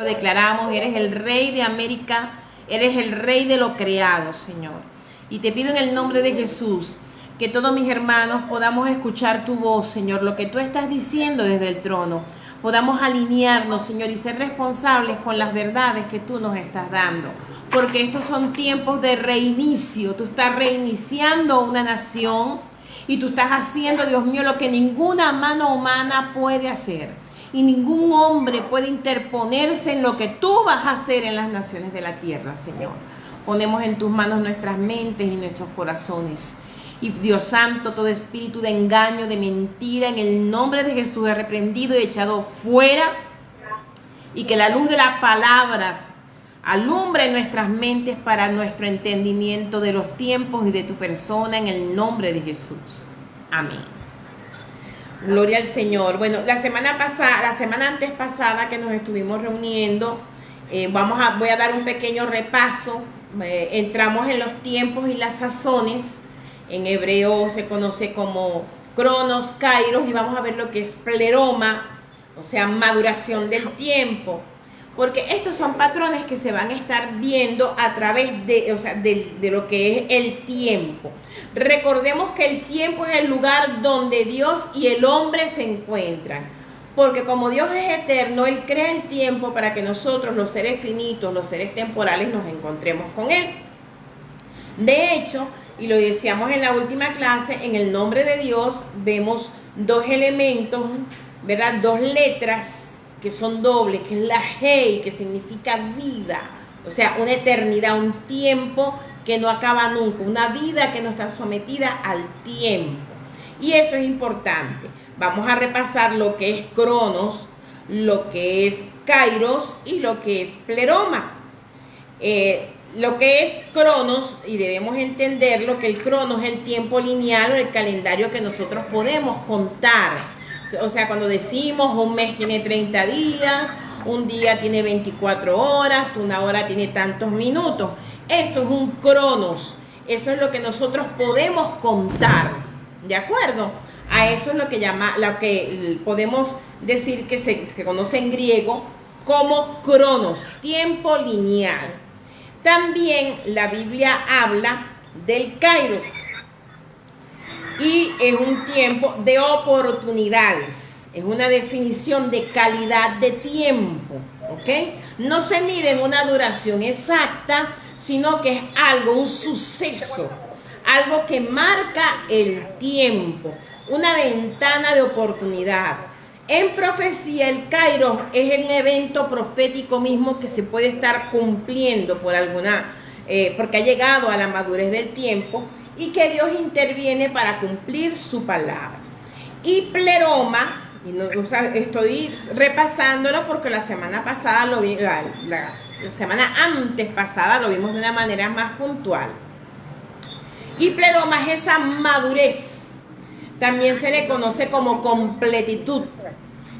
Declaramos, eres el Rey de América, eres el Rey de lo creado, Señor. Y te pido en el nombre de Jesús que todos mis hermanos podamos escuchar tu voz, Señor, lo que tú estás diciendo desde el trono. Podamos alinearnos, Señor, y ser responsables con las verdades que tú nos estás dando. Porque estos son tiempos de reinicio. Tú estás reiniciando una nación y tú estás haciendo, Dios mío, lo que ninguna mano humana puede hacer. Y ningún hombre puede interponerse en lo que tú vas a hacer en las naciones de la tierra, Señor. Ponemos en tus manos nuestras mentes y nuestros corazones. Y Dios Santo, todo espíritu de engaño, de mentira, en el nombre de Jesús es reprendido y echado fuera. Y que la luz de las palabras alumbre nuestras mentes para nuestro entendimiento de los tiempos y de tu persona, en el nombre de Jesús. Amén. Gloria al Señor. Bueno, la semana antes pasada que nos estuvimos reuniendo, voy a dar un pequeño repaso. Entramos en los tiempos y las sazones. En hebreo se conoce como cronos, kairos, y vamos a ver lo que es pleroma, o sea, maduración del tiempo. Porque estos son patrones que se van a estar viendo a través de lo que es el tiempo. Recordemos que el tiempo es el lugar donde Dios y el hombre se encuentran. Porque como Dios es eterno, Él crea el tiempo para que nosotros, los seres finitos, los seres temporales, nos encontremos con Él. De hecho, y lo decíamos en la última clase, en el nombre de Dios vemos dos elementos, ¿verdad? Dos letras que son dobles, que es la Hei, que significa vida, o sea, una eternidad, un tiempo que no acaba nunca, una vida que no está sometida al tiempo. Y eso es importante. Vamos a repasar lo que es cronos, lo que es kairos y lo que es pleroma. Lo que es cronos, y debemos entenderlo, que el cronos es el tiempo lineal o el calendario que nosotros podemos contar. O sea, cuando decimos un mes tiene 30 días, un día tiene 24 horas, una hora tiene tantos minutos. Eso es un cronos. Eso es lo que nosotros podemos contar. ¿De acuerdo? A eso es lo que podemos decir que se conoce en griego como cronos, tiempo lineal. También la Biblia habla del kairos. Y es un tiempo de oportunidades. Es una definición de calidad de tiempo. ¿Ok? No se mide en una duración exacta, sino que es algo, un suceso. Algo que marca el tiempo. Una ventana de oportunidad. En profecía, el Kairos es un evento profético mismo que se puede estar cumpliendo porque ha llegado a la madurez del tiempo, y que Dios interviene para cumplir su palabra. Y pleroma, estoy repasándolo porque la semana pasada la semana antes pasada lo vimos de una manera más puntual. Y pleroma es esa madurez. También se le conoce como completitud.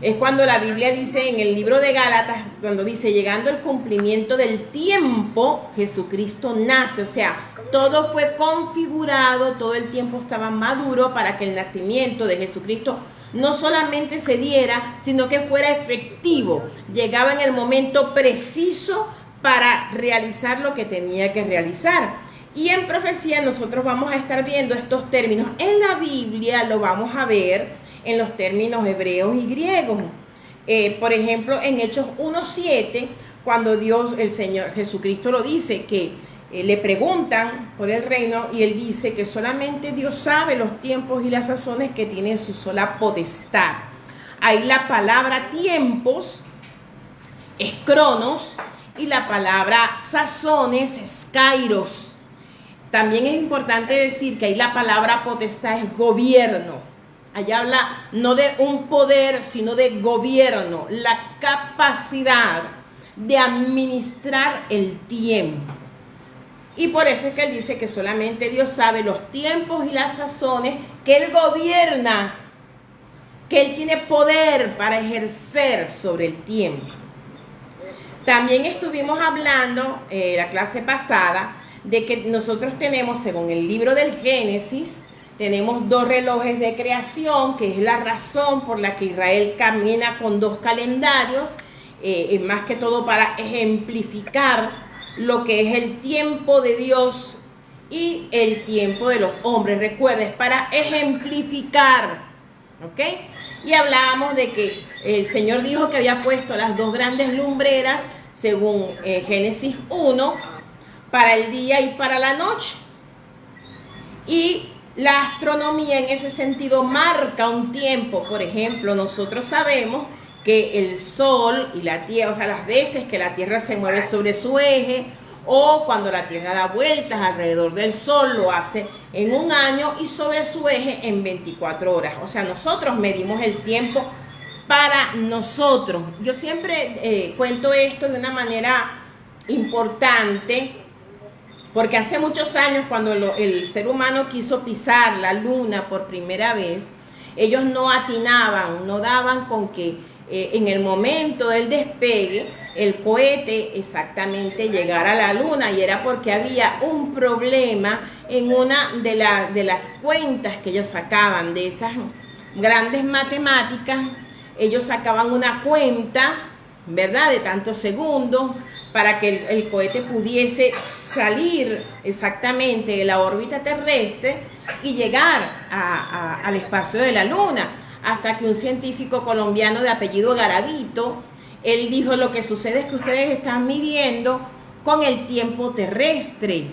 Es cuando la Biblia dice en el libro de Gálatas, cuando dice, llegando el cumplimiento del tiempo, Jesucristo nace. O sea, todo fue configurado, todo el tiempo estaba maduro para que el nacimiento de Jesucristo no solamente se diera, sino que fuera efectivo. Llegaba en el momento preciso para realizar lo que tenía que realizar. Y en profecía nosotros vamos a estar viendo estos términos. En la Biblia lo vamos a ver en los términos hebreos y griegos. Por ejemplo, en Hechos 1:7, cuando Dios, el Señor Jesucristo lo dice, que le preguntan por el reino y Él dice que solamente Dios sabe los tiempos y las sazones que tiene su sola potestad. Ahí la palabra tiempos es cronos y la palabra sazones es kairos. También es importante decir que ahí la palabra potestad es gobierno. Allá habla no de un poder, sino de gobierno, la capacidad de administrar el tiempo. Y por eso es que Él dice que solamente Dios sabe los tiempos y las sazones, que Él gobierna, que Él tiene poder para ejercer sobre el tiempo. También estuvimos hablando la clase pasada de que nosotros tenemos, según el libro del Génesis, tenemos dos relojes de creación, que es la razón por la que Israel camina con dos calendarios, más que todo para ejemplificar lo que es el tiempo de Dios y el tiempo de los hombres. Recuerda, es para ejemplificar, ¿ok? Y hablábamos de que el Señor dijo que había puesto las dos grandes lumbreras, según Génesis 1, para el día y para la noche. Y la astronomía en ese sentido marca un tiempo. Por ejemplo, nosotros sabemos que el Sol y la Tierra, o sea, las veces que la Tierra se mueve sobre su eje, o cuando la Tierra da vueltas alrededor del Sol, lo hace en un año y sobre su eje en 24 horas. O sea, nosotros medimos el tiempo para nosotros. Yo siempre cuento esto de una manera importante, porque hace muchos años, cuando el ser humano quiso pisar la luna por primera vez, ellos no atinaban, no daban con que en el momento del despegue el cohete exactamente llegara a la luna, y era porque había un problema en una de las cuentas que ellos sacaban de esas grandes matemáticas. Ellos sacaban una cuenta, ¿verdad?, de tantos segundos para que el cohete pudiese salir exactamente de la órbita terrestre y llegar al espacio de la luna, hasta que un científico colombiano de apellido Garavito, él dijo: lo que sucede es que ustedes están midiendo con el tiempo terrestre,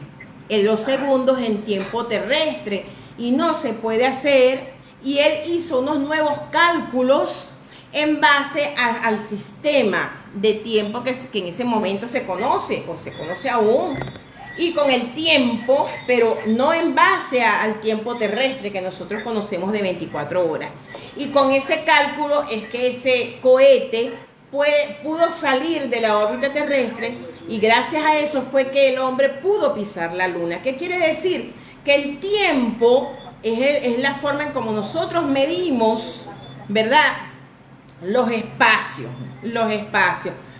en los segundos en tiempo terrestre, y no se puede hacer. Y él hizo unos nuevos cálculos en base al sistema de tiempo que en ese momento se conoce, o se conoce aún, y con el tiempo, pero no en base al tiempo terrestre que nosotros conocemos de 24 horas. Y con ese cálculo es que ese cohete pudo salir de la órbita terrestre, y gracias a eso fue que el hombre pudo pisar la luna. ¿Qué quiere decir? Que el tiempo es la forma en como nosotros medimos, ¿verdad?, los espacios.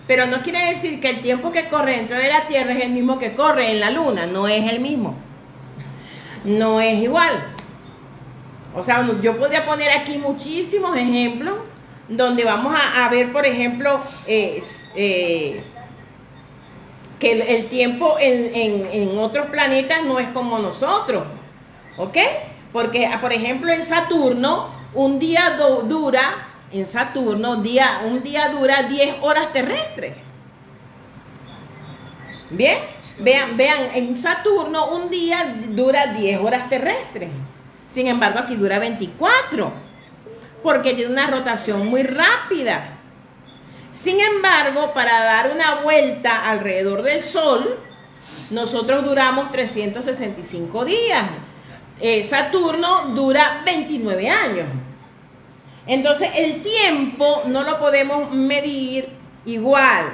Pero no quiere decir que el tiempo que corre dentro de la Tierra es el mismo que corre en la luna. No es el mismo. No es igual. O sea, yo podría poner aquí muchísimos ejemplos donde vamos a ver, por ejemplo, que el tiempo en otros planetas no es como nosotros, ¿ok? Porque, por ejemplo, en Saturno, un día dura 10 horas terrestres. Bien, vean, en Saturno un día dura 10 horas terrestres. Sin embargo, aquí dura 24, porque tiene una rotación muy rápida. Sin embargo, para dar una vuelta alrededor del Sol, nosotros duramos 365 días. Saturno dura 29 años. Entonces, el tiempo no lo podemos medir igual.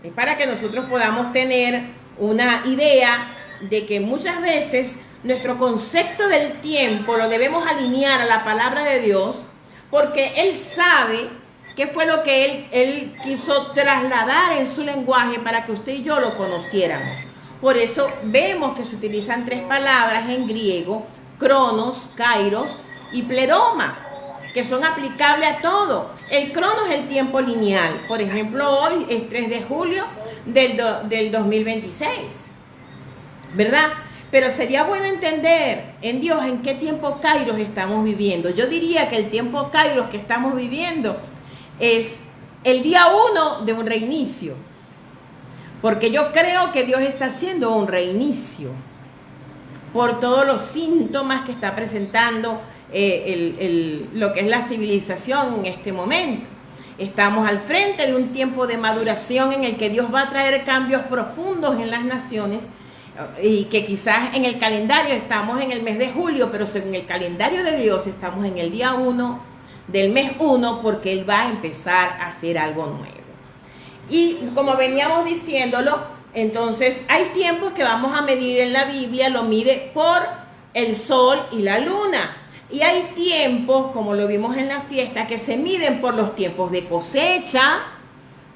Es para que nosotros podamos tener una idea de que muchas veces nuestro concepto del tiempo lo debemos alinear a la palabra de Dios, porque Él sabe qué fue lo que Él quiso trasladar en su lenguaje para que usted y yo lo conociéramos. Por eso vemos que se utilizan 3 palabras en griego: cronos, kairos y pleroma, que son aplicables a todo. El cronos es el tiempo lineal. Por ejemplo, hoy es 3 de julio del 2026, ¿verdad? Pero sería bueno entender en Dios en qué tiempo kairos estamos viviendo. Yo diría que el tiempo kairos que estamos viviendo es el día 1 de un reinicio, porque yo creo que Dios está haciendo un reinicio por todos los síntomas que está presentando lo que es la civilización en este momento. Estamos al frente de un tiempo de maduración en el que Dios va a traer cambios profundos en las naciones, y que quizás en el calendario estamos en el mes de julio, pero según el calendario de Dios estamos en el día 1 del mes 1, porque Él va a empezar a hacer algo nuevo. Y como veníamos diciéndolo, entonces hay tiempos que vamos a medir en la Biblia, lo mide por el sol y la luna. Y hay tiempos, como lo vimos en la fiesta, que se miden por los tiempos de cosecha,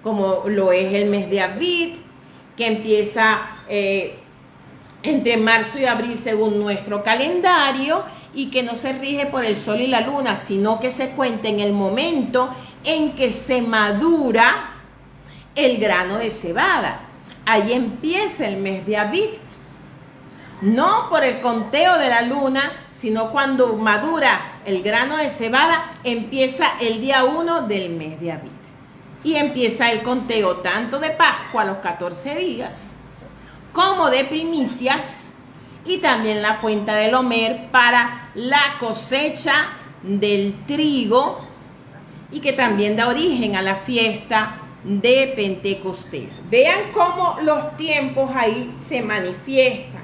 como lo es el mes de Aviv, que empieza entre marzo y abril según nuestro calendario, y que no se rige por el sol y la luna, sino que se cuenta en el momento en que se madura el grano de cebada. Ahí empieza el mes de Abib. No por el conteo de la luna, sino cuando madura el grano de cebada, empieza el día 1 del mes de Abib. Y empieza el conteo tanto de Pascua, los 14 días, como de primicias, y también la cuenta del Omer para la cosecha del trigo, y que también da origen a la fiesta de Pentecostés. Vean cómo los tiempos ahí se manifiestan.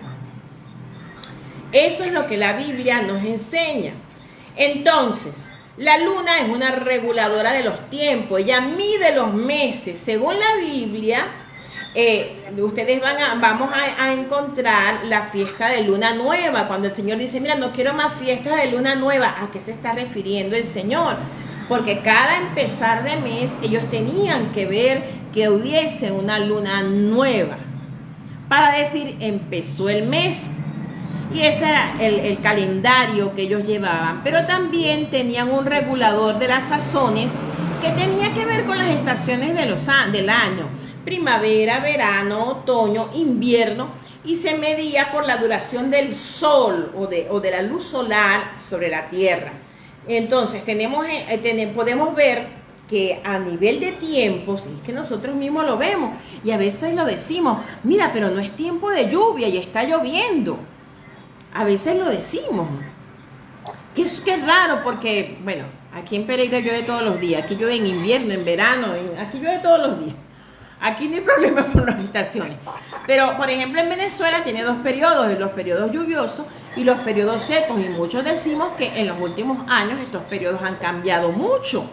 Eso es lo que la Biblia nos enseña. Entonces, la luna es una reguladora de los tiempos. Ella mide los meses. Según la Biblia, ustedes vamos a encontrar la fiesta de luna nueva. Cuando el Señor dice, mira, no quiero más fiestas de luna nueva. ¿A qué se está refiriendo el Señor? Porque cada empezar de mes ellos tenían que ver que hubiese una luna nueva. Para decir, empezó el mes. Y ese era el calendario que ellos llevaban. Pero también tenían un regulador de las sazones que tenía que ver con las estaciones del año. Primavera, verano, otoño, invierno. Y se medía por la duración del sol o de la luz solar sobre la tierra. Entonces podemos ver que a nivel de tiempos, es que nosotros mismos lo vemos. Y a veces lo decimos, mira, pero no es tiempo de lluvia y está lloviendo. A veces lo decimos. Que es raro porque, bueno, aquí en Pereira llueve todos los días. Aquí llueve en invierno, en verano, aquí llueve todos los días. Aquí no hay problema con las estaciones. Pero, por ejemplo, en Venezuela tiene dos periodos, los periodos lluviosos y los periodos secos. Y muchos decimos que en los últimos años estos periodos han cambiado mucho.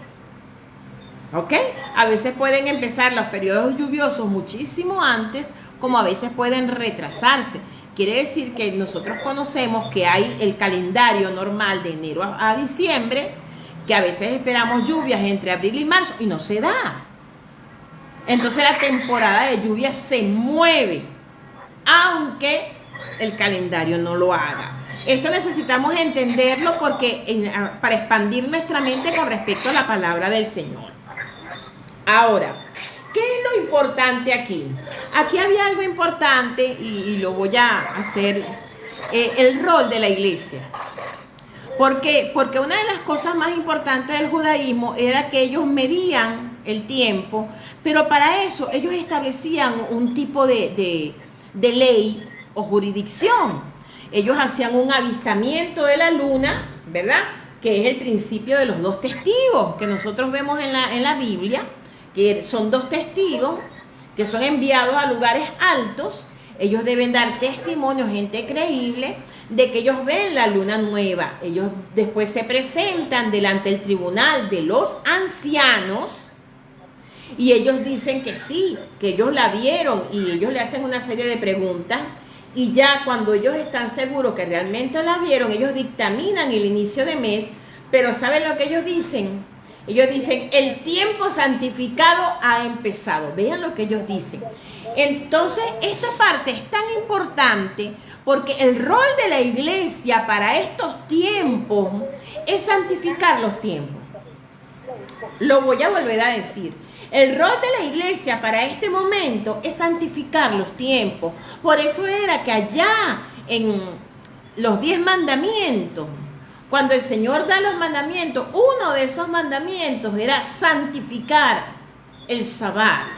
¿Ok? A veces pueden empezar los periodos lluviosos muchísimo antes, como a veces pueden retrasarse. Quiere decir que nosotros conocemos que hay el calendario normal de enero a diciembre, que a veces esperamos lluvias entre abril y marzo y no se da. Entonces la temporada de lluvia se mueve, aunque el calendario no lo haga. Esto necesitamos entenderlo porque para expandir nuestra mente con respecto a la palabra del Señor. Ahora, ¿qué es lo importante aquí? Aquí había algo importante y lo voy a hacer, el rol de la iglesia. ¿Por qué? Porque una de las cosas más importantes del judaísmo era que ellos medían el tiempo, pero para eso ellos establecían un tipo de ley o jurisdicción. Ellos hacían un avistamiento de la luna, ¿verdad? Que es el principio de los 2 testigos que nosotros vemos en la Biblia, que son 2 testigos que son enviados a lugares altos. Ellos deben dar testimonio, gente creíble, de que ellos ven la luna nueva. Ellos después se presentan delante del tribunal de los ancianos y ellos dicen que sí, que ellos la vieron, y ellos le hacen una serie de preguntas, y ya cuando ellos están seguros que realmente la vieron, ellos dictaminan el inicio de mes. Pero ¿saben lo que ellos dicen? Ellos dicen, el tiempo santificado ha empezado. Vean lo que ellos dicen. Entonces, esta parte es tan importante porque el rol de la iglesia para estos tiempos es santificar los tiempos. Lo voy a volver a decir. El rol de la iglesia para este momento es santificar los tiempos. Por eso era que allá en los 10 mandamientos, cuando el Señor da los mandamientos, uno de esos mandamientos era santificar el Sabbat.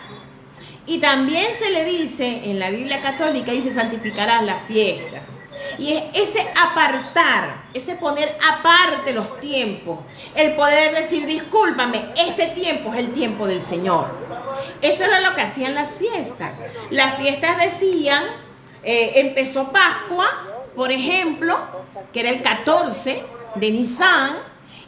Y también se le dice, en la Biblia católica, dice santificarás la fiesta. Y es ese apartar, ese poner aparte los tiempos, el poder decir, discúlpame, este tiempo es el tiempo del Señor. Eso era lo que hacían las fiestas. Las fiestas decían, empezó Pascua, por ejemplo, que era el 14 de Nisan,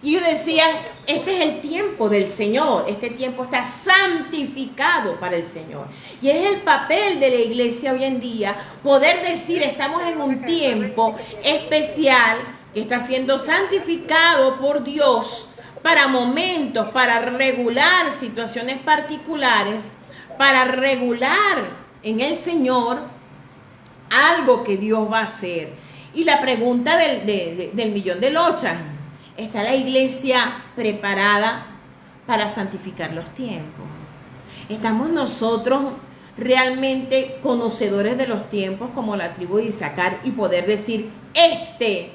y ellos decían, este es el tiempo del Señor, este tiempo está santificado para el Señor. Y es el papel de la iglesia hoy en día, poder decir, estamos en un tiempo especial que está siendo santificado por Dios para momentos, para regular situaciones particulares, para regular en el Señor algo que Dios va a hacer. Y la pregunta del millón de lochas, ¿está la iglesia preparada para santificar los tiempos? ¿Estamos nosotros realmente conocedores de los tiempos como la tribu de Isaacar y poder decir, este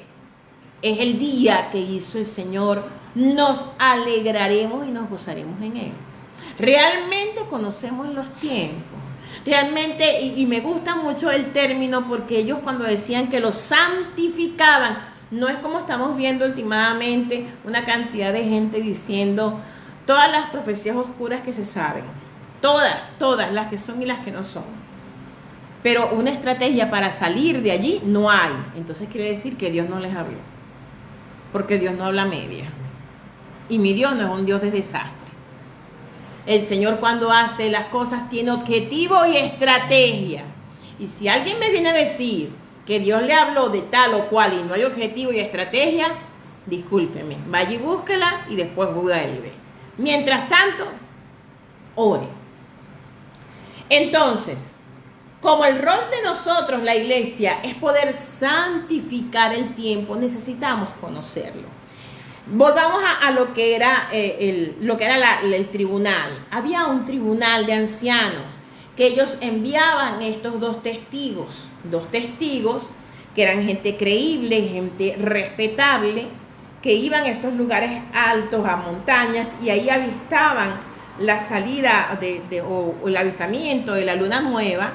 es el día que hizo el Señor, nos alegraremos y nos gozaremos en él? Realmente conocemos los tiempos. Realmente, y me gusta mucho el término, porque ellos cuando decían que los santificaban, no es como estamos viendo últimamente una cantidad de gente diciendo todas las profecías oscuras que se saben, todas las que son y las que no son, pero una estrategia para salir de allí no hay. Entonces quiere decir que Dios no les habló, porque Dios no habla media, y mi Dios no es un Dios de desastre. El Señor, cuando hace las cosas, tiene objetivo y estrategia. Y si alguien me viene a decir que Dios le habló de tal o cual y no hay objetivo y estrategia, discúlpeme, vaya y búsquela y después vuelve. Mientras tanto, ore. Entonces, como el rol de nosotros, la iglesia, es poder santificar el tiempo, necesitamos conocerlo. Volvamos a lo que era el tribunal. Había un tribunal de ancianos que ellos enviaban estos dos testigos que eran gente creíble, gente respetable, que iban a esos lugares altos, a montañas, y ahí avistaban la salida o el avistamiento de la luna nueva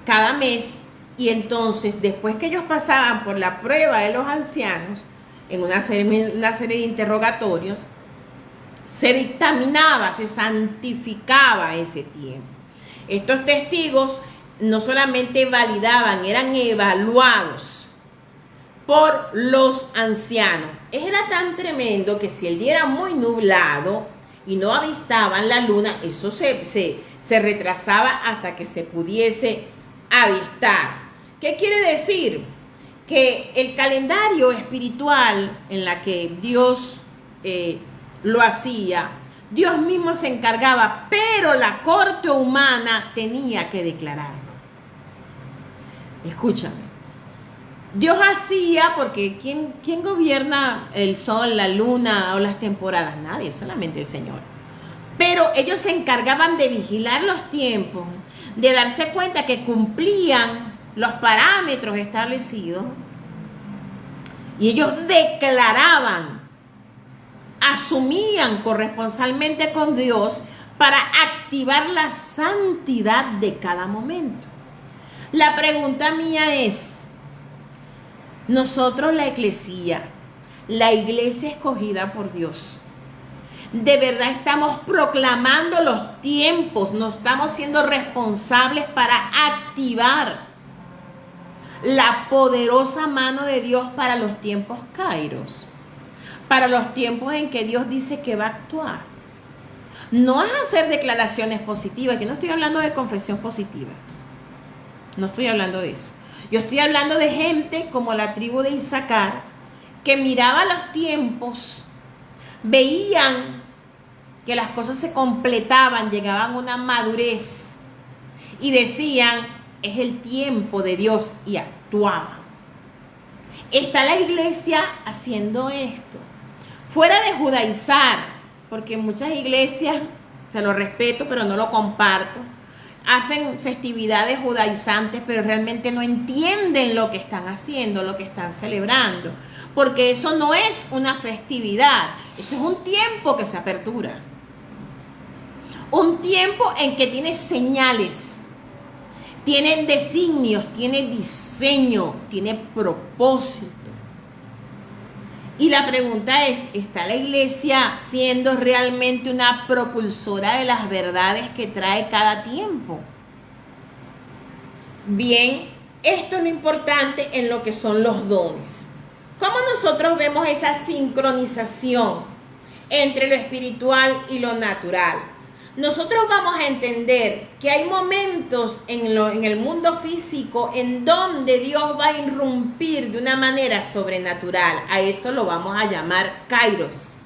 cada mes. Y entonces, después que ellos pasaban por la prueba de los ancianos, en una serie de interrogatorios, se dictaminaba, se santificaba ese tiempo. Estos testigos no solamente validaban, eran evaluados por los ancianos. Era tan tremendo que si el día era muy nublado y no avistaban la luna, eso se retrasaba hasta que se pudiese avistar. ¿Qué quiere decir? Que el calendario espiritual en la que Dios lo hacía, Dios mismo se encargaba, pero la corte humana tenía que declararlo. Escúchame. Dios hacía, porque ¿quién gobierna el sol, la luna o las temporadas? Nadie, solamente el Señor. Pero ellos se encargaban de vigilar los tiempos, de darse cuenta que cumplían los parámetros establecidos, y ellos declaraban, asumían corresponsalmente con Dios para activar la santidad de cada momento. La pregunta mía es, nosotros, la iglesia escogida por Dios, ¿de verdad estamos proclamando los tiempos? ¿No estamos siendo responsables para activar la poderosa mano de Dios para los tiempos kairos? Para los tiempos en que Dios dice que va a actuar. No es hacer declaraciones positivas, que no estoy hablando de confesión positiva. No estoy hablando de eso. Yo estoy hablando de gente como la tribu de Isaacar, que miraba los tiempos, veían que las cosas se completaban, llegaban a una madurez y decían, es el tiempo de Dios, y actuaban. Está la iglesia haciendo esto. Fuera de judaizar, porque muchas iglesias, se lo respeto, pero no lo comparto, hacen festividades judaizantes, pero realmente no entienden lo que están haciendo, lo que están celebrando, porque eso no es una festividad, eso es un tiempo que se apertura, un tiempo en que tiene señales, tiene designios, tiene diseño, tiene propósito. Y la pregunta es, ¿está la iglesia siendo realmente una propulsora de las verdades que trae cada tiempo? Bien, esto es lo importante en lo que son los dones. ¿Cómo nosotros vemos esa sincronización entre lo espiritual y lo natural? Nosotros vamos a entender que hay momentos en el mundo físico en donde Dios va a irrumpir de una manera sobrenatural. A eso lo vamos a llamar kairos.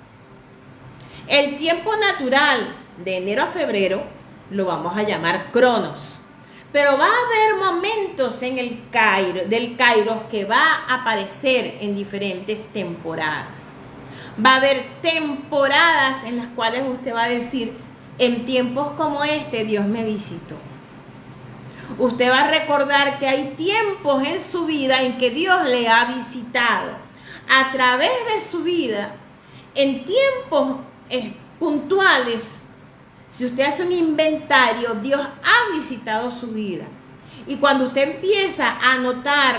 El tiempo natural de enero a febrero lo vamos a llamar cronos. Pero va a haber momentos en del kairos que va a aparecer en diferentes temporadas. Va a haber temporadas en las cuales usted va a decir, En tiempos como este, Dios me visitó. Usted va a recordar que hay tiempos en su vida en que Dios le ha visitado a través de su vida, en tiempos puntuales. Si usted hace un inventario, Dios ha visitado su vida. Y cuando usted empieza a notar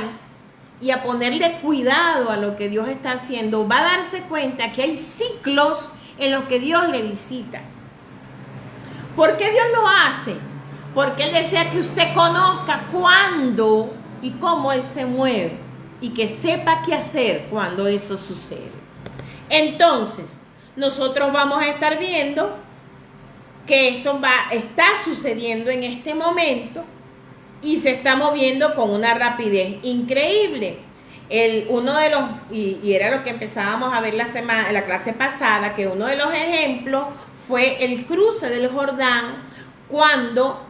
y a ponerle cuidado a lo que Dios está haciendo, va a darse cuenta que hay ciclos en los que Dios le visita. ¿Por qué Dios lo hace? Porque Él desea que usted conozca cuándo y cómo Él se mueve y que sepa qué hacer cuando eso sucede. Entonces, nosotros vamos a estar viendo que esto está sucediendo en este momento y se está moviendo con una rapidez increíble. Y era lo que empezábamos a ver la clase pasada, que uno de los ejemplos fue el cruce del Jordán, cuando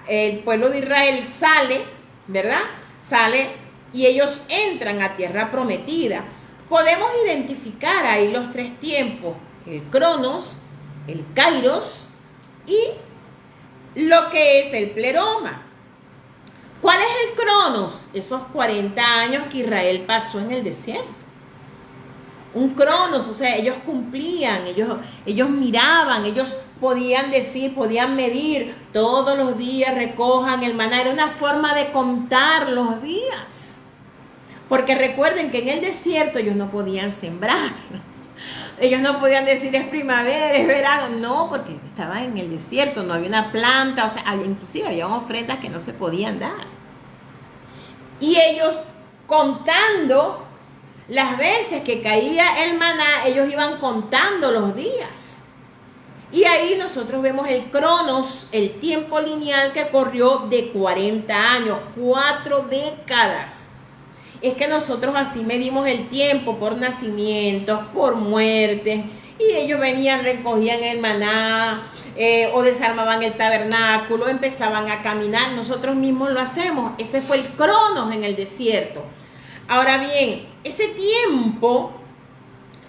el pueblo de Israel sale, ¿verdad? Sale y ellos entran a tierra prometida. Podemos identificar ahí los tres tiempos: el Cronos, el Kairos y lo que es el Pleroma. ¿Cuál es el Cronos? Esos 40 años que Israel pasó en el desierto. Un Cronos, o sea, ellos cumplían, ellos miraban, ellos podían decir, podían medir, todos los días recojan el maná. Era una forma de contar los días. Porque recuerden que en el desierto ellos no podían sembrar. Ellos no podían decir es primavera, es verano. No, porque estaban en el desierto, no había una planta, o sea, inclusive había ofrendas que no se podían dar. Y ellos, contando las veces que caía el maná, ellos iban contando los días. Y ahí nosotros vemos el Cronos, el tiempo lineal que corrió de 40 años, 4 décadas. Es que nosotros así medimos el tiempo por nacimientos, por muertes. Y ellos venían, recogían el maná, o desarmaban el tabernáculo, empezaban a caminar. Nosotros mismos lo hacemos. Ese fue el Cronos en el desierto. Ahora bien, ese tiempo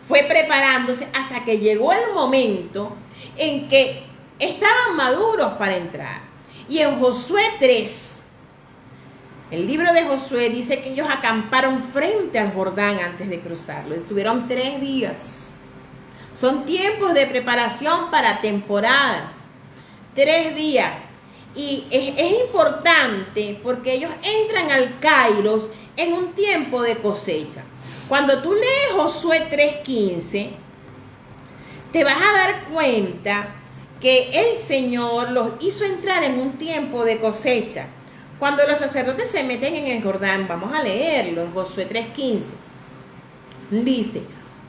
fue preparándose hasta que llegó el momento en que estaban maduros para entrar. Y en Josué 3, el libro de Josué dice que ellos acamparon frente al Jordán antes de cruzarlo. Estuvieron 3 días. Son tiempos de preparación para temporadas. 3 días. Y es importante porque ellos entran al Kairos en un tiempo de cosecha. Cuando tú lees Josué 3:15, te vas a dar cuenta que el Señor los hizo entrar en un tiempo de cosecha. Cuando los sacerdotes se meten en el Jordán, vamos a leerlo en Josué 3:15. Dice: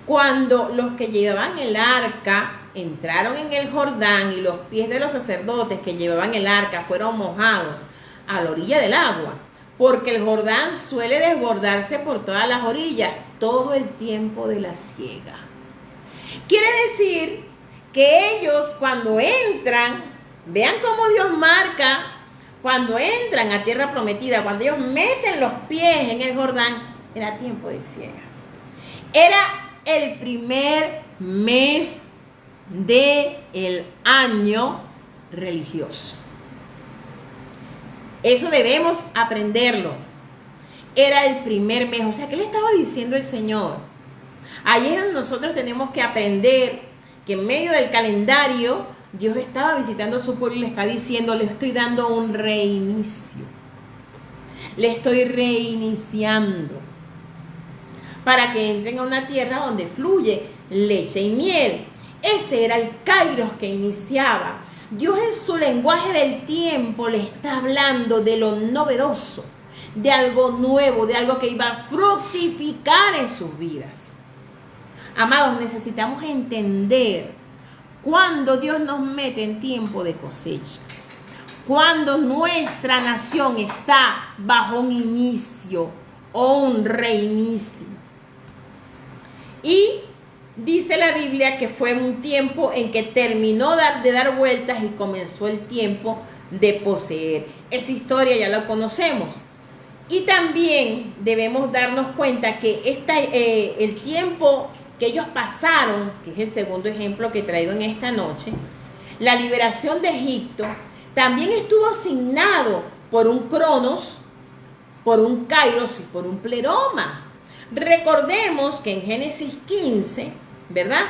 cuando los que llevaban el arca entraron en el Jordán y los pies de los sacerdotes que llevaban el arca fueron mojados a la orilla del agua, porque el Jordán suele desbordarse por todas las orillas todo el tiempo de la siega. Quiere decir que ellos, cuando entran, vean cómo Dios marca, cuando entran a tierra prometida, cuando ellos meten los pies en el Jordán, era tiempo de siega. Era el primer mes del año religioso. Eso debemos aprenderlo. Era el primer mes. O sea, ¿qué le estaba diciendo el Señor? Ahí es donde nosotros tenemos que aprender que en medio del calendario Dios estaba visitando a su pueblo y le está diciendo: le estoy dando un reinicio. Le estoy reiniciando para que entren a una tierra donde fluye leche y miel. Ese era el Kairos que iniciaba. Dios en su lenguaje del tiempo le está hablando de lo novedoso, de algo nuevo, de algo que iba a fructificar en sus vidas. Amados, necesitamos entender cuando Dios nos mete en tiempo de cosecha, cuando nuestra nación está bajo un inicio o un reinicio. Y dice la Biblia que fue un tiempo en que terminó de dar vueltas y comenzó el tiempo de poseer. Esa historia ya la conocemos. Y también debemos darnos cuenta que el tiempo que ellos pasaron, que es el segundo ejemplo que traigo en esta noche, la liberación de Egipto, también estuvo asignado por un Cronos, por un Kairos y por un Pleroma. Recordemos que en Génesis 15, ¿verdad?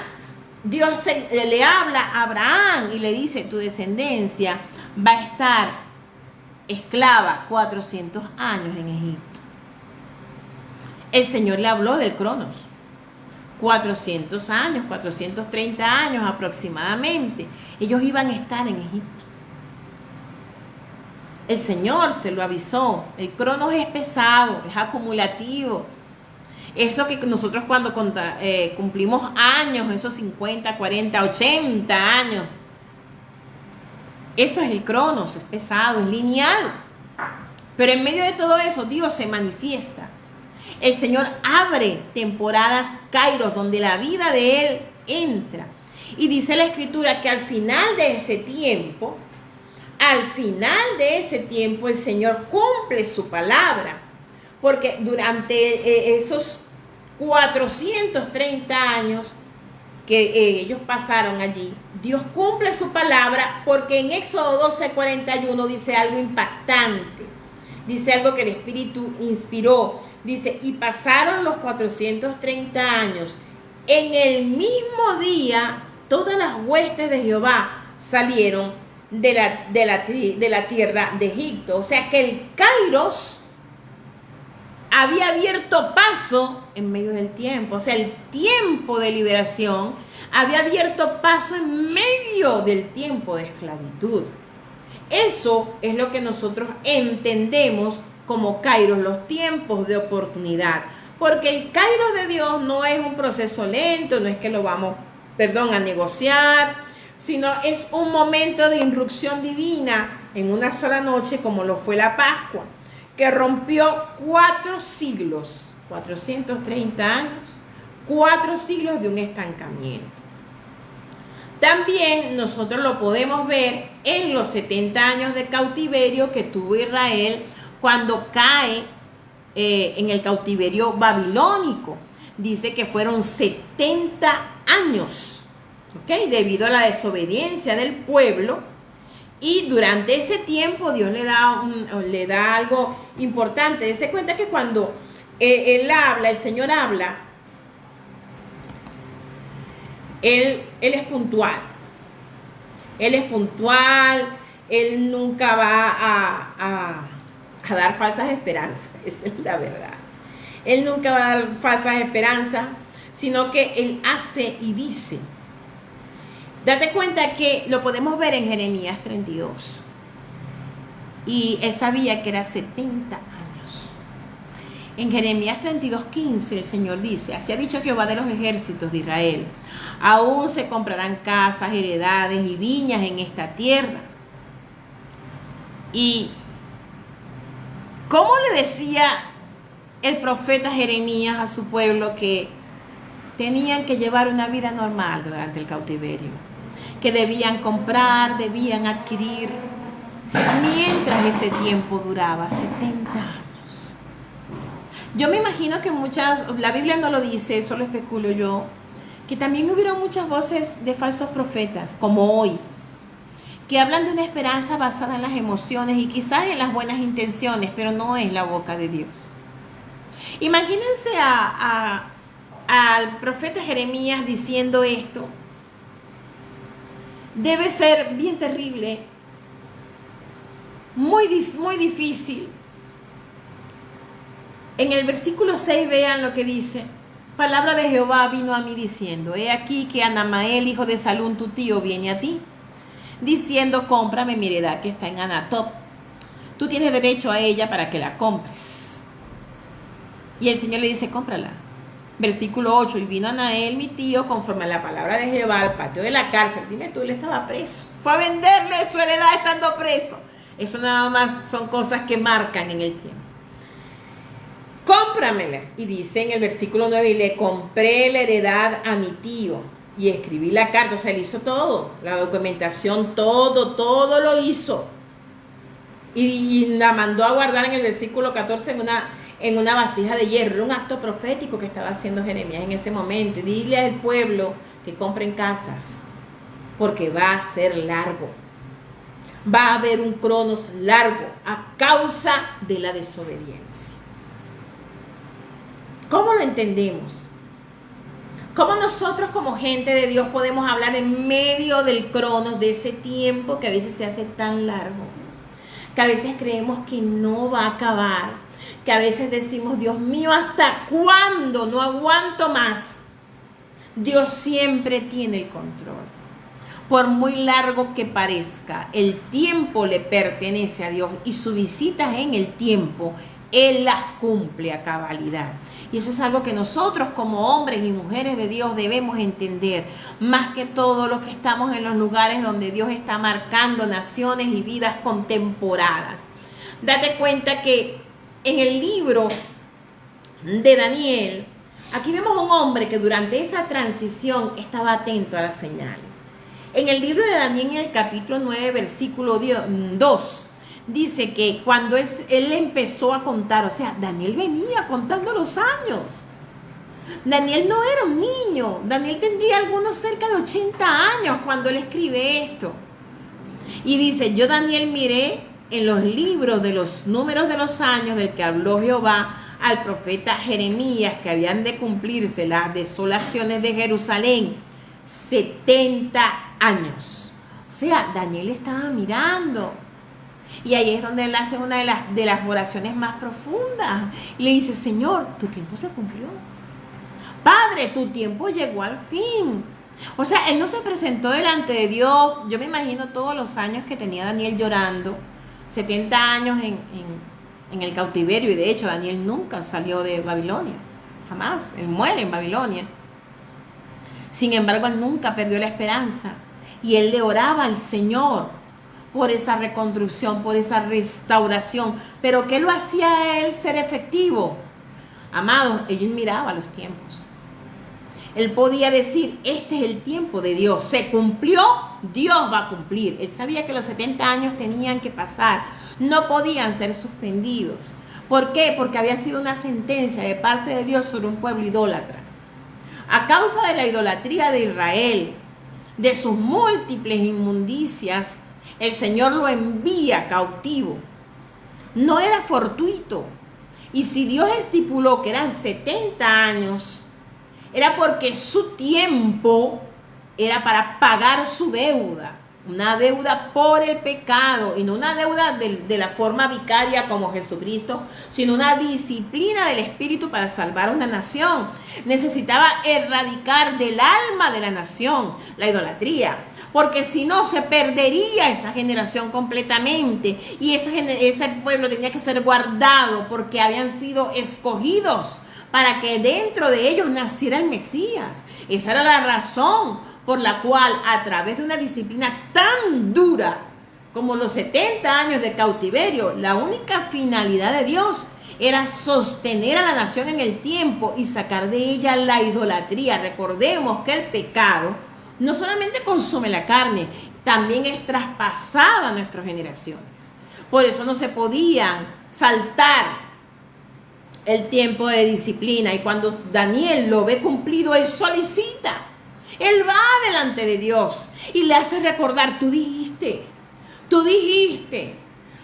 Dios le habla a Abraham y le dice, tu descendencia va a estar esclava 400 años en Egipto. El Señor le habló del Cronos. 400 años, 430 años aproximadamente. Ellos iban a estar en Egipto. El Señor se lo avisó. El Cronos es pesado, es acumulativo. Eso que nosotros cuando cumplimos años, esos 50, 40, 80 años, eso es el Cronos, es pesado, es lineal. Pero en medio de todo eso, Dios se manifiesta. El Señor abre temporadas Kairos donde la vida de Él entra. Y dice la Escritura que al final de ese tiempo, el Señor cumple su palabra. Porque durante esos 430 años que ellos pasaron allí, Dios cumple su palabra, porque en Éxodo 12:41 dice algo impactante. Dice algo que el Espíritu inspiró. Dice, y pasaron los 430 años. En el mismo día, todas las huestes de Jehová salieron de la tierra de Egipto. O sea que el Kairos había abierto paso en medio del tiempo. O sea, el tiempo de liberación había abierto paso en medio del tiempo de esclavitud. Eso es lo que nosotros entendemos como Kairos, los tiempos de oportunidad. Porque el Kairos de Dios no es un proceso lento, no es que lo vamos, a negociar, sino es un momento de irrupción divina en una sola noche, como lo fue la Pascua, que rompió 4 siglos, 430 años, 4 siglos de un estancamiento. También nosotros lo podemos ver en los 70 años de cautiverio que tuvo Israel cuando cae en el cautiverio babilónico. Dice que fueron 70 años, ¿ok? Debido a la desobediencia del pueblo. Y durante ese tiempo Dios le da algo importante. Dese cuenta que cuando el Señor habla, Él es puntual. Él es puntual. Él nunca va a dar falsas esperanzas. Esa es la verdad. Él nunca va a dar falsas esperanzas, sino que Él hace y dice. Date cuenta que lo podemos ver en Jeremías 32. Y Él sabía que era 70 años. En Jeremías 32:15 el Señor dice, así ha dicho Jehová de los ejércitos de Israel, aún se comprarán casas, heredades y viñas en esta tierra. Y ¿cómo le decía el profeta Jeremías a su pueblo que tenían que llevar una vida normal durante el cautiverio? Que debían comprar, debían adquirir, mientras ese tiempo duraba 70 años. Yo me imagino que la Biblia no lo dice, eso lo especulo yo, que también hubieron muchas voces de falsos profetas, como hoy, que hablan de una esperanza basada en las emociones y quizás en las buenas intenciones, pero no es la boca de Dios. Imagínense al profeta Jeremías diciendo esto. Debe ser bien terrible, muy difícil. En el versículo 6 vean lo que dice. Palabra de Jehová vino a mí diciendo, he aquí que Anamael, hijo de Salún, tu tío, viene a ti, diciendo, cómprame mi heredad que está en Anatop. Tú tienes derecho a ella para que la compres. Y el Señor le dice, cómprala. Versículo 8, y vino Anael, mi tío, conforme a la palabra de Jehová, al patio de la cárcel. Dime tú, él estaba preso. Fue a venderle su heredad estando preso. Eso nada más son cosas que marcan en el tiempo. Cómpramela. Y dice en el versículo 9, y le compré la heredad a mi tío. Y escribí la carta, o sea, él hizo todo. La documentación, todo lo hizo. Y la mandó a guardar en el versículo 14 en una vasija de hierro. Era un acto profético que estaba haciendo Jeremías en ese momento. Y dile al pueblo que compren casas, porque va a ser largo. Va a haber un cronos largo a causa de la desobediencia. ¿Cómo lo entendemos? ¿Cómo nosotros como gente de Dios podemos hablar en medio del cronos, de ese tiempo que a veces se hace tan largo? Que a veces creemos que no va a acabar, que a veces decimos, Dios mío, ¿hasta cuándo? No aguanto más. Dios siempre tiene el control. Por muy largo que parezca, el tiempo le pertenece a Dios y sus visitas en el tiempo, Él las cumple a cabalidad. Y eso es algo que nosotros como hombres y mujeres de Dios debemos entender, más que todo los que estamos en los lugares donde Dios está marcando naciones y vidas con temporadas. Date cuenta que en el libro de Daniel, aquí vemos a un hombre que durante esa transición estaba atento a las señales. En el libro de Daniel, en el capítulo 9, versículo 2, dice que cuando él empezó a contar, o sea, Daniel venía contando los años. Daniel no era un niño. Daniel tendría algunos cerca de 80 años cuando él escribe esto. Y dice, yo Daniel miré en los libros de los números de los años del que habló Jehová al profeta Jeremías, que habían de cumplirse las desolaciones de Jerusalén, 70 años. O sea, Daniel estaba mirando. Y ahí es donde él hace una de las oraciones más profundas. Y le dice, Señor, tu tiempo se cumplió. Padre, tu tiempo llegó al fin. O sea, él no se presentó delante de Dios. Yo me imagino todos los años que tenía Daniel llorando. 70 años en el cautiverio. Y de hecho, Daniel nunca salió de Babilonia. Jamás. Él muere en Babilonia. Sin embargo, él nunca perdió la esperanza. Y él le oraba al Señor por esa reconstrucción, por esa restauración. Pero ¿qué lo hacía a él ser efectivo? Amados, él miraba los tiempos. Él podía decir, este es el tiempo de Dios. Se cumplió, Dios va a cumplir. Él sabía que los 70 años tenían que pasar. No podían ser suspendidos. ¿Por qué? Porque había sido una sentencia de parte de Dios sobre un pueblo idólatra. A causa de la idolatría de Israel, de sus múltiples inmundicias, el Señor lo envía cautivo. No era fortuito. Y si Dios estipuló que eran 70 años, era porque su tiempo era para pagar su deuda. Una deuda por el pecado, y no una deuda de la forma vicaria como Jesucristo, sino una disciplina del Espíritu para salvar a una nación. Necesitaba erradicar del alma de la nación la idolatría, porque si no se perdería esa generación completamente, y ese pueblo tenía que ser guardado porque habían sido escogidos para que dentro de ellos naciera el Mesías. Esa era la razón por la cual, a través de una disciplina tan dura como los 70 años de cautiverio, la única finalidad de Dios era sostener a la nación en el tiempo y sacar de ella la idolatría. Recordemos que el pecado no solamente consume la carne, también es traspasado a nuestras generaciones. Por eso no se podían saltar el tiempo de disciplina. Y cuando Daniel lo ve cumplido, él solicita. Él va delante de Dios y le hace recordar, tú dijiste.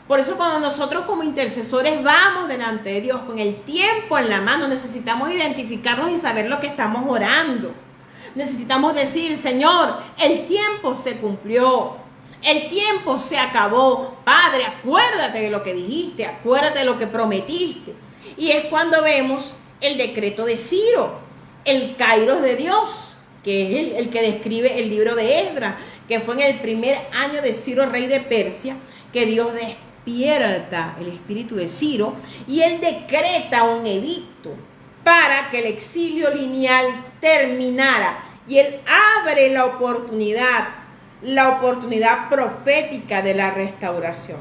Por eso cuando nosotros como intercesores vamos delante de Dios con el tiempo en la mano, necesitamos identificarnos y saber lo que estamos orando. Necesitamos decir, Señor, el tiempo se cumplió. El tiempo se acabó. Padre, acuérdate de lo que dijiste, acuérdate de lo que prometiste. Y es cuando vemos el decreto de Ciro, el Kairos de Dios, que es el que describe el libro de Esdras, que fue en el primer año de Ciro, rey de Persia, que Dios despierta el espíritu de Ciro y él decreta un edicto para que el exilio lineal terminara. Y él abre la oportunidad profética de la restauración.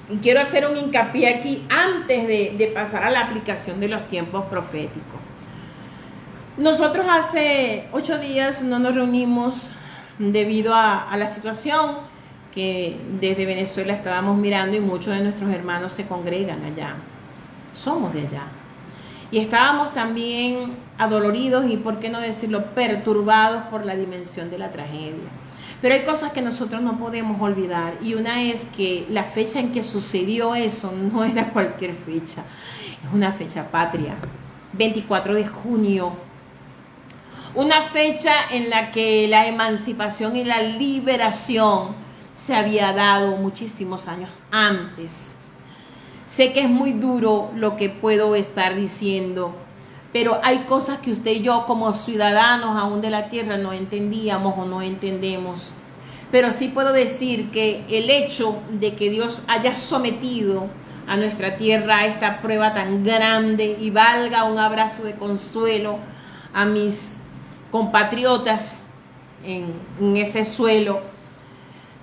Y quiero hacer un hincapié aquí antes de pasar a la aplicación de los tiempos proféticos. Nosotros hace 8 días no nos reunimos debido a la situación que desde Venezuela estábamos mirando y muchos de nuestros hermanos se congregan allá. Somos de allá. Y estábamos también adoloridos y, por qué no decirlo, perturbados por la dimensión de la tragedia. Pero hay cosas que nosotros no podemos olvidar, y una es que la fecha en que sucedió eso no era cualquier fecha, es una fecha patria, 24 de junio, una fecha en la que la emancipación y la liberación se había dado muchísimos años antes. Sé que es muy duro lo que puedo estar diciendo, pero hay cosas que usted y yo como ciudadanos aún de la tierra no entendíamos o no entendemos. Pero sí puedo decir que el hecho de que Dios haya sometido a nuestra tierra a esta prueba tan grande, y valga un abrazo de consuelo a mis compatriotas en ese suelo,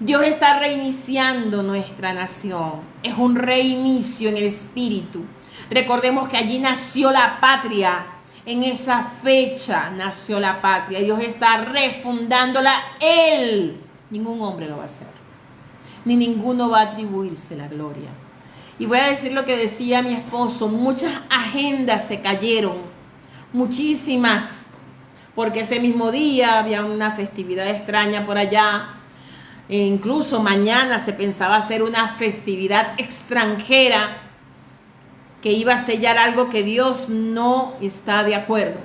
Dios está reiniciando nuestra nación. Es un reinicio en el espíritu. Recordemos que allí nació la patria. En esa fecha nació la patria. Dios está refundándola Él. Ningún hombre lo va a hacer. Ni ninguno va a atribuirse la gloria. Y voy a decir lo que decía mi esposo. Muchas agendas se cayeron. Muchísimas. Porque ese mismo día había una festividad extraña por allá. E incluso mañana se pensaba hacer una festividad extranjera que iba a sellar algo que Dios no está de acuerdo.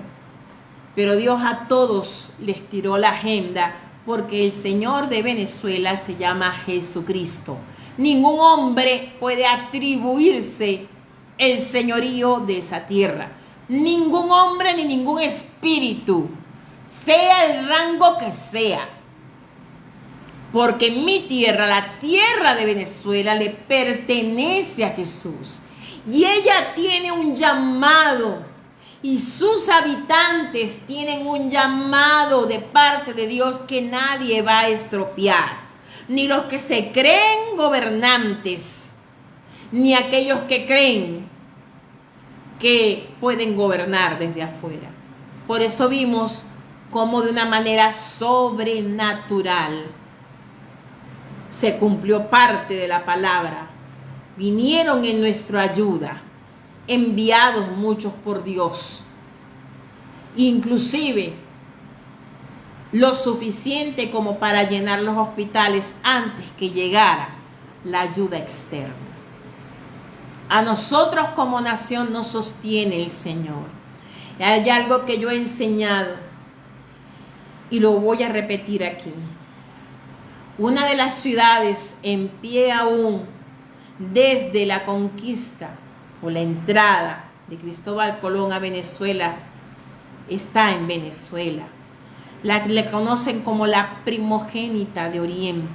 Pero Dios a todos les tiró la agenda, porque el Señor de Venezuela se llama Jesucristo. Ningún hombre puede atribuirse el señorío de esa tierra. Ningún hombre ni ningún espíritu, sea el rango que sea. Porque mi tierra, la tierra de Venezuela, le pertenece a Jesús. Y ella tiene un llamado. Y sus habitantes tienen un llamado de parte de Dios que nadie va a estropear. Ni los que se creen gobernantes, ni aquellos que creen que pueden gobernar desde afuera. Por eso vimos cómo de una manera sobrenatural se cumplió parte de la palabra. Vinieron en nuestra ayuda, enviados muchos por Dios. Inclusive, lo suficiente como para llenar los hospitales antes que llegara la ayuda externa. A nosotros como nación nos sostiene el Señor. Hay algo que yo he enseñado y lo voy a repetir aquí. Una de las ciudades en pie aún desde la conquista o la entrada de Cristóbal Colón a Venezuela está en Venezuela. Le conocen como la primogénita de Oriente.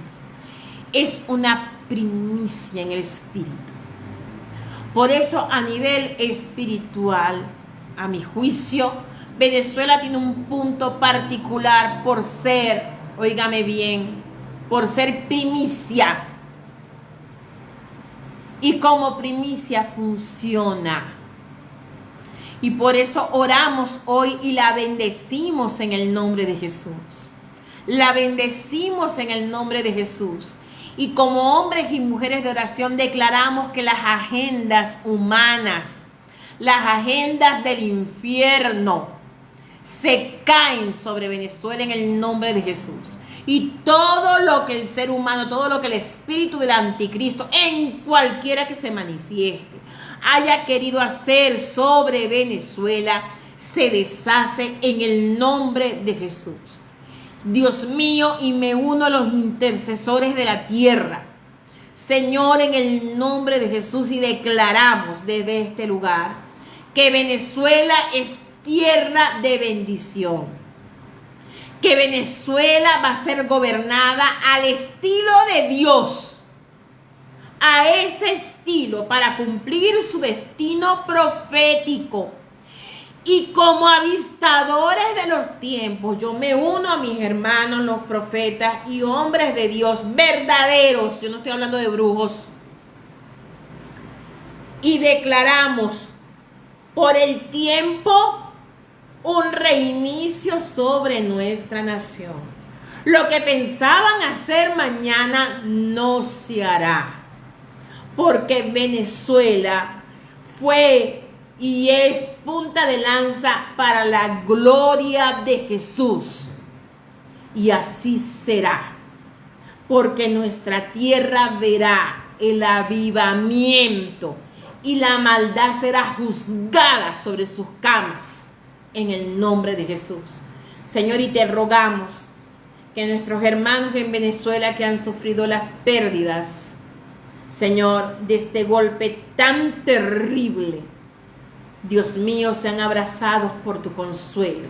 Es una primicia en el espíritu. Por eso, a nivel espiritual, a mi juicio, Venezuela tiene un punto particular por ser, óigame bien, por ser primicia. Y como primicia funciona. Y por eso oramos hoy y la bendecimos en el nombre de Jesús. La bendecimos en el nombre de Jesús. Y como hombres y mujeres de oración declaramos que las agendas humanas, las agendas del infierno, se caen sobre Venezuela en el nombre de Jesús. Y todo lo que el ser humano, todo lo que el espíritu del anticristo, en cualquiera que se manifieste, haya querido hacer sobre Venezuela, se deshace en el nombre de Jesús. Dios mío, y me uno a los intercesores de la tierra. Señor, en el nombre de Jesús, y declaramos desde este lugar que Venezuela es tierra de bendición. Que Venezuela va a ser gobernada al estilo de Dios, a ese estilo, para cumplir su destino profético. Y como avistadores de los tiempos, yo me uno a mis hermanos, los profetas y hombres de Dios verdaderos, yo no estoy hablando de brujos, y declaramos por el tiempo un reinicio sobre nuestra nación. Lo que pensaban hacer mañana no se hará, porque Venezuela fue y es punta de lanza para la gloria de Jesús. Y así será. porque nuestra tierra verá el avivamiento y la maldad será juzgada sobre sus camas en el nombre de Jesús. Señor, y te rogamos que nuestros hermanos en Venezuela que han sufrido las pérdidas, Señor, de este golpe tan terrible, Dios mío, sean abrazados por tu consuelo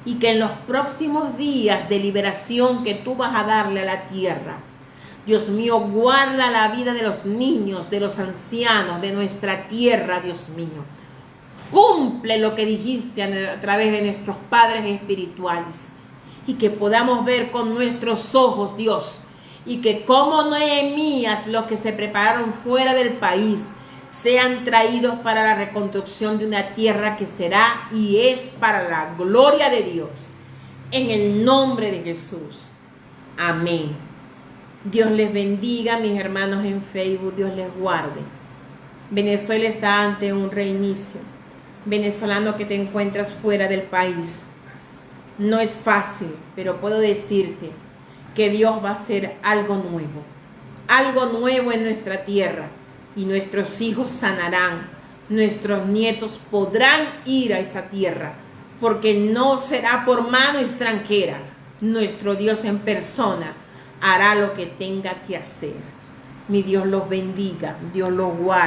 y que en los próximos días de liberación que tú vas a darle a la tierra, Dios mío, guarda la vida de los niños, de los ancianos, de nuestra tierra, Dios mío. Cumple lo que dijiste a través de nuestros padres espirituales y que podamos ver con nuestros ojos, Dios, y que como Nehemías, los que se prepararon fuera del país, sean traídos para la reconstrucción de una tierra que será y es para la gloria de Dios. En el nombre de Jesús. Amén. Dios les bendiga, mis hermanos en Facebook, Dios les guarde. Venezuela está ante un reinicio. Venezolano que te encuentras fuera del país. No es fácil, pero puedo decirte que Dios va a hacer algo nuevo en nuestra tierra, y nuestros hijos sanarán, nuestros nietos podrán ir a esa tierra, porque no será por mano extranjera. Nuestro Dios en persona hará lo que tenga que hacer. Mi Dios los bendiga, Dios los guarde.